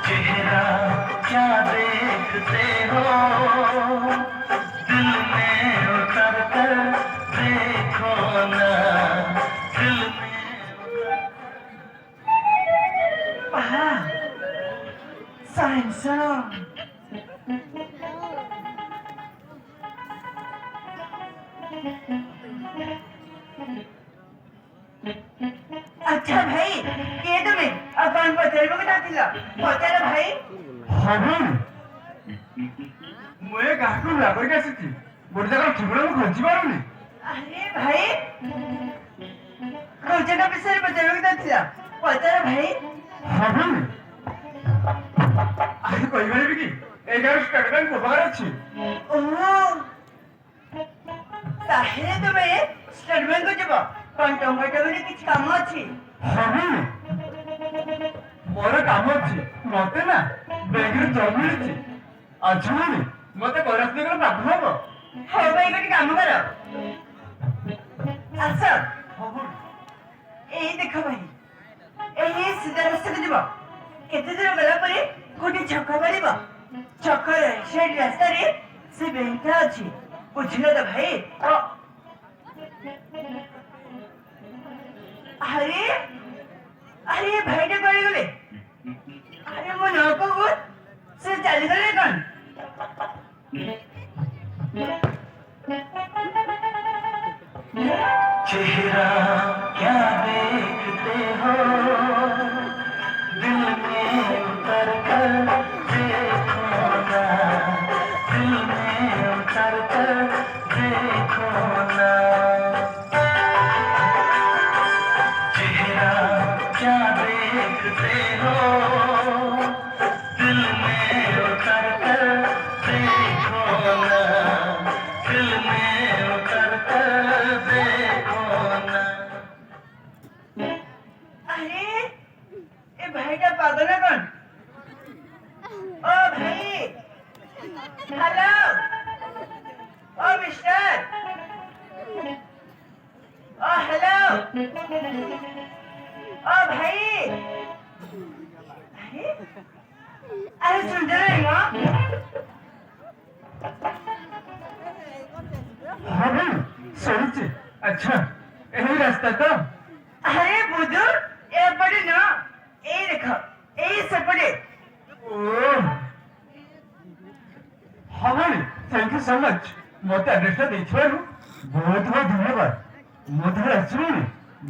चेहरा क्या देखते हो दिल में उतर कर देखो ना दिल में साइंस अच्छा भाई କିଏ ତୁମେ ଆଉ କଣ ପଚାରିବାକୁ ଚାହୁଁଥିଲ ପଚାର ଭାଇ ମୁଁ ଏ ଗାଁକୁ ନୂଆ କରିକି ଆସିଛି ଗୋଟେ ଜାଗାରେ ଠିକଣା ମୁଁ ଖୋଜି ପାରୁନି। ଆରେ ଭାଇ ଖୋଜଟା ବିଷୟରେ ପଚାରିବାକୁ ଚାହୁଁଥିଲ ପଚାର ଭାଇ ଆଜି କହିପାରିବି କି ଏଇ ଗାଁରେ ଷ୍ଟେଟ୍ ବ୍ୟାଙ୍କ କୋଉ ପାଖରେ ଅଛି? ଓହୋ ତାହେଲେ ତୁମେ ଷ୍ଟେଟ୍ ବ୍ୟାଙ୍କକୁ ଯିବ କଣ ଟଙ୍କା କିଛି କାମ ଅଛି? ମୋର କାମ ଅଛି ମତେ ନା ବ୍ୟାଙ୍କରେ ଜବ୍ ମିଳିଛି ଆଚ୍ଛା ମତେ କୈଳାସ ନଗର ପାଠ ହବ। ହଉ ଭାଇ ଗୋଟେ କାମ କର ଆସ ଏଇ ଦେଖ ଭାଇ ଏଇ ସିଧା ରାସ୍ତାକୁ ଯିବ କେତେ ଦୂର ଗଲା ପରେ ଗୋଟେ ଛକ ପଡ଼ିବ ଛକର ସେଇ ରାସ୍ତାରେ ସେ ବ୍ୟାଙ୍କଟା ଅଛି ବୁଝିଲ ତ ଭାଇ? ଆରେ ଆରେ ଭାଇଟା କୁଆଡ଼େ ଗଲେ? ଆରେ ମୋ ନକକୁ ସେ ଚାଲିଗଲେ କଣ? चेहरा क्या देखते हो दिल में उतर कर देखो ना दिल में उतर कर देखो ना चेहरा क्या देखते हो दिल में उतर कर देखो ना दिल में उतर कर देखो ना अरे ये भाईटा पागल है कौन? ओ भाई हेलो ओ मिस्टर ओ हेलो ओ भाई अरे सुन रहे हो? ଶୁଣିଛି ଆଚ୍ଛା ଏହି ରାସ୍ତା ତ? अरे बुजुर्ग एपटे ना ए देखो ए सेपटे ହବନି ଥ୍ୟାଙ୍କ ୟୁ ସୋ ମଚ୍ ମତେ ଆଡ୍ରେସଟା ଦେଇଥିବାରୁ ବହୁତ ବହୁତ ଧନ୍ୟବାଦ ମୁଁ ତାହେଲେ ଆସିବି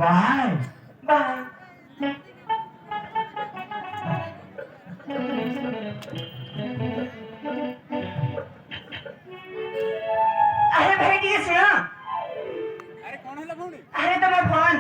ବାଏ। बाय अरे भाई ठीक है ଆରେ କଣ ହେଲା ଭଉଣୀ? अरे तुम्हारा फोन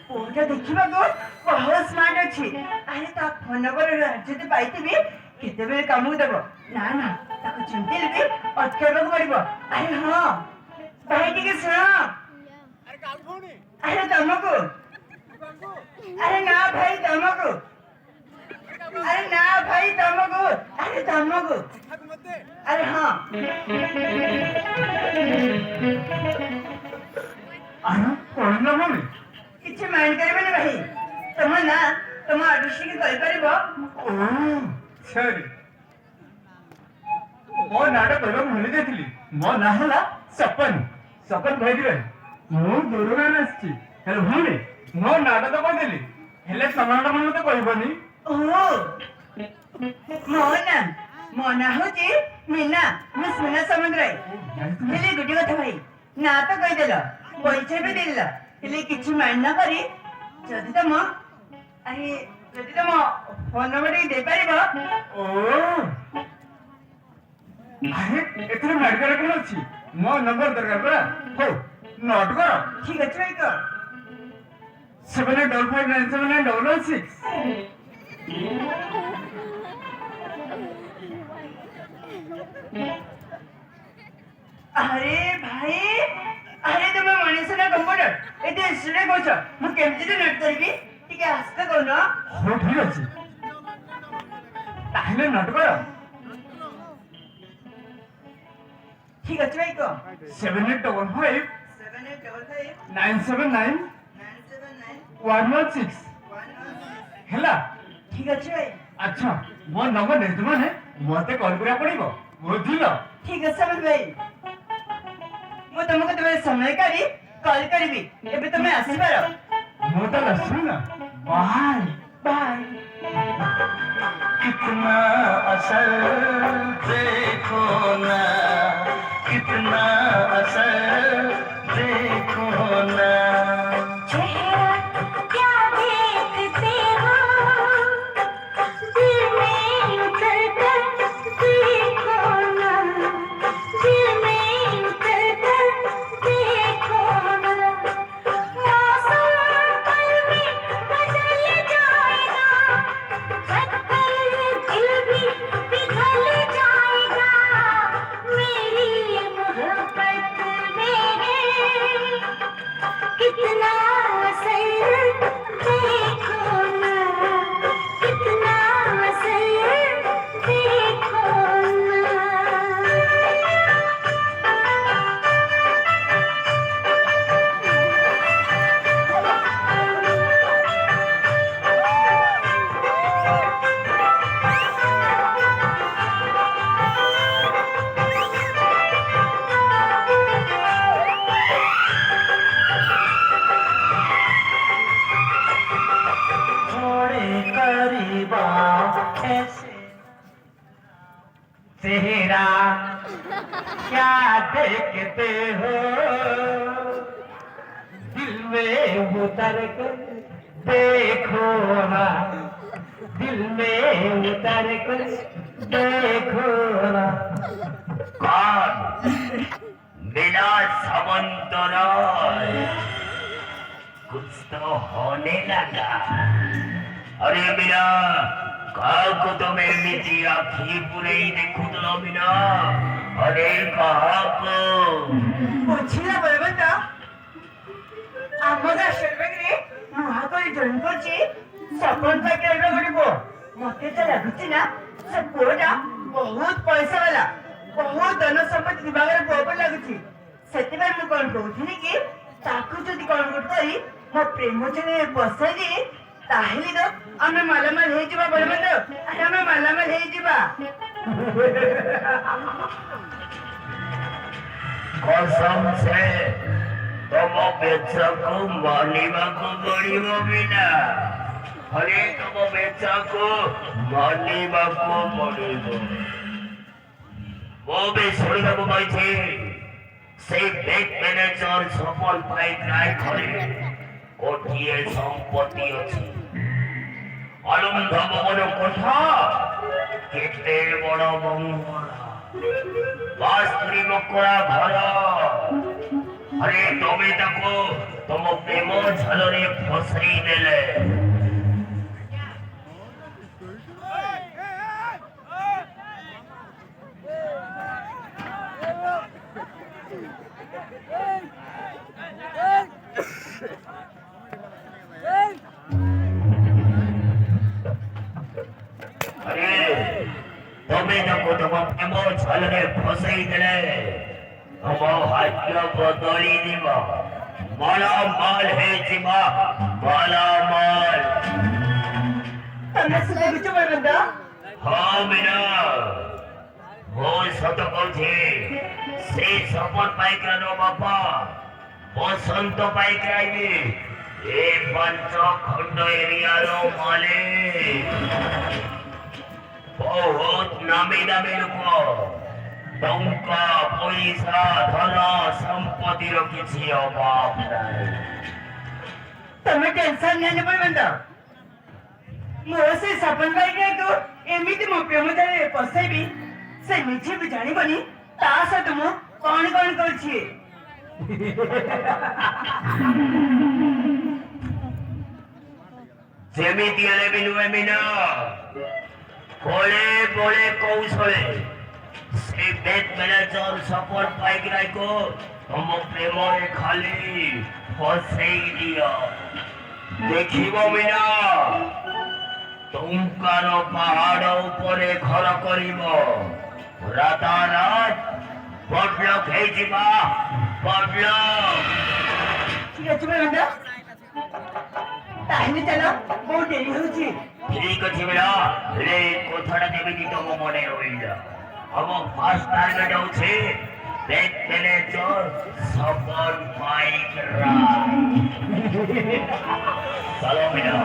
ପୁଅଟା ଦେଖିବାକୁ ବହୁତ ସ୍ମାର୍ଟ ଅଛି ଆରେ ତା ଫୋନ ନମ୍ବର ଯଦି ପାଇଥିବି କେତେବେଳେ କାମକୁ ଦେବ ନା ନା ତାକୁ ଚିହ୍ନିଲେ ବି ଅଟକାଇବାକୁ ପଡିବ। ଆରେ ହଁ ଭାଇ ଟିକେ ଶୁଣ ଆରେ ତମକୁ अरे ना भाई तमको अरे ना भाई तमको अरे तमको अरे हाँ କହିଲ ମମି କିଛି ମାଇଣ୍ଡ କରିବେନି ଭାଇ ତମ ନା ତମ ଆଡ୍ରେସକି କହିପାରିବ? ସରି ମୋ ନାଁଟା କହିବାକୁ ଭୁଲି ଯାଇଥିଲି ମୋ ନାଁ ହେଲା ସପନ ସପନ ଭାଇଦିରେ ମୁଁ ଦୂରଗାଁରେ ଆସିଛି ହେଲେ ଭଉଣୀ ମୋ ନାଁଟା ତ କହିଦେଲି ହେଲେ ତମ ନାଁଟା ମତେ କହିବନି? ମୋ ନାଁ ହଉଛି ମୀନା ମିସ୍ ମୀନା ସାମନ୍ତରାୟ ହେଲେ ଗୋଟେ କଥା ଭାଇ ନା ତ କହିଦେଲ ପଇସା ବି ଦେଇଦେଲ ହେଲେ କିଛି ମାଇଣ୍ଡ ନ କରି ଯଦି ତମ ଫୋନ ନମ୍ବର ଟିକେ ଦେଇପାରିବ? ଆରେ ଏଥିରେ ମେଡିକାଲ କଣ ଅଛି ମୋ ନମ୍ବର ଦରକାର ପରା ହଉ ନୋଟ କର। ଠିକ ଅଛି ଭାଇ କହ 7855979016 ଆରେ ଆରେ ଭାଇ ଆରେ ତମେ ମଣିଷ ନା କମ୍ପ୍ୟୁଟର ଏତେ ଇନଷ୍ଟିଟ୍ୟୁଟ କହୁଛ ମୁଁ କେମିତି ନୋଟ କରିବି ଟିକେ ଆସ୍ତେ କହୁନ ହଉ ଠିକ ଅଛି ତାହେଲେ ନୋଟ କର ଠିକ ଅଛି ଭାଇ କହ 7855 7855 979 979 116 ହେଲା ଠିକ ଅଛି ଭାଇ ଆଚ୍ଛା ମୋ ନମ୍ବର ନେଇଛୁ ମାନେ ମତେ କଲ୍ କରିବାକୁ ପଡିବ ବୁଝିଲ ଠିକ ଅଛି ସମର ଭାଇ ମୁଁ ତମକୁ ତମେ ସମୟ କାଢି କଲ୍ କରିବି ଏବେ ତମେ ଆସିପାର ମୁଁ ତ ଆସିବି ନା ବାହାर ବାଏ कितना असर देखो ना कितना असर देखो ना चेहरा क्या देखते हो दिल में उतर कर देखो ना दिल में उतर कर देखो ना मौसम पल में बदल जाएगा पत्थर दिल भी पिघल जाएगा मेरी ये मोहब्बत में कितना असर देखो ना कितना असर देखो ना थोड़े करीब आओ ऐसे चेहरा क्या देखते हो दिल में उतर कर देखो ना दिल में उतर कर देखो ना कौन बिना समंदर कुछ तो होने लगा अरे मीरा काको तो मैं मिट्टी आखी पूरे ही देखो तो मीरा अरे काको ବୁଝିଲା ବଳବନ୍ତ ଆମ ରାଷ୍ଟ୍ରପତିରେ ନୂଆ କରି ଜଏନ୍ କରିଛି ସପନ ପାକେଟର ଗୋଟେ ପୁଅ ମତେ ତ ଲାଗୁଛି ନା ସେ ପୁଅଟା ବହୁତ ପଇସା ବାଲା ବହୁତ ଧନ ସମ୍ପତ୍ତି ବିଭାଗର ପୁଅ ପରି ଲାଗୁଛି ସେଥିପାଇଁ ମୁଁ କଣ କହୁଥିଲି କି ତାକୁ ଯଦି କଣ ଗୋଟେ କରି ମୋ ପ୍ରେମଚରେ ବସାଇ ଦିଏ ତାହେଲେ ତ ଆମେ ମାଲାମାଲ ହେଇଯିବା ବଳବନ୍ତ ଆରେ ଆମେ ମାଲାମାଲ ହେଇଯିବା कसम से तुम बेचा को मानिवा को पड़िबो बिना अरे तुम बेचा को मानिवा को पड़िबो वो भी सुनिबा को पाइछे से बैंक मैनेजर सफल पाई ट्राई करे कोठिए संपत्ति अछि अलंध भवन कोठा केते बड़ बंगला स्त्री मकड़ा घर अरे तुम्हें ताको तुम प्रेम झलरे फसई देले अरे तुम्हें ताको तुम प्रेम झलरे फसई देले हम भाग्य बदली दिबा माला माल है जीवा माला माल ତମେ ସେ ଦେଖୁଛ ବଳବନ୍ତ हाँ मीना वो सत कौचे से सपन पाइक नो बापा बसंत पाइक आइबे ए पंच खंड एरिया रो मालिक बहुत नामी दामी लोक टंका पैसा धन संपत्ति रो किछि अभाव नाही ତମେ ଟେନସନ ନିଅନି ବଳବନ୍ତ ମୋ ସେ ସପନ ଭାଇକୁ ଏମିତି ମୋ ପ୍ରେମରେ ପଶାଇବି ସେ ନିଜେ ବି ଜାଣିବନି ତା ସହିତ ମୁଁ କଣ କଣ କରୁଛି ଯେମିତି ହେଲେ ବି ନୁହେଁ ମିନା କୋଳେ ବୋଳେ କୌଶଳେ সেই বেদ ম্যানেজর সফল পাইক রাইকো তম প্রেমরে খালি ফসেই দিও দেখিব মিনা তুমকার পাহাড় উপরে ঘর করিব রাতারাত বড়লোক ହେଇଯିବା বড়লোক ঠিক আছে ম্যাডাম তাহলে চলো বহু দেরি হচ্ছে ঠিক ଅଛି ମିନା ହେଲେ କଥାଟା ଯେମିତି ତମ ମନେ ରହିଲା ଆମ ଫାର୍ଷ୍ଟ ଟାର୍ଗେଟ ହଉଛି ବେଦ ମ୍ୟାନେଜର ସଫଲ ପାଇକ ରାୟ ଚାଲ ମିନା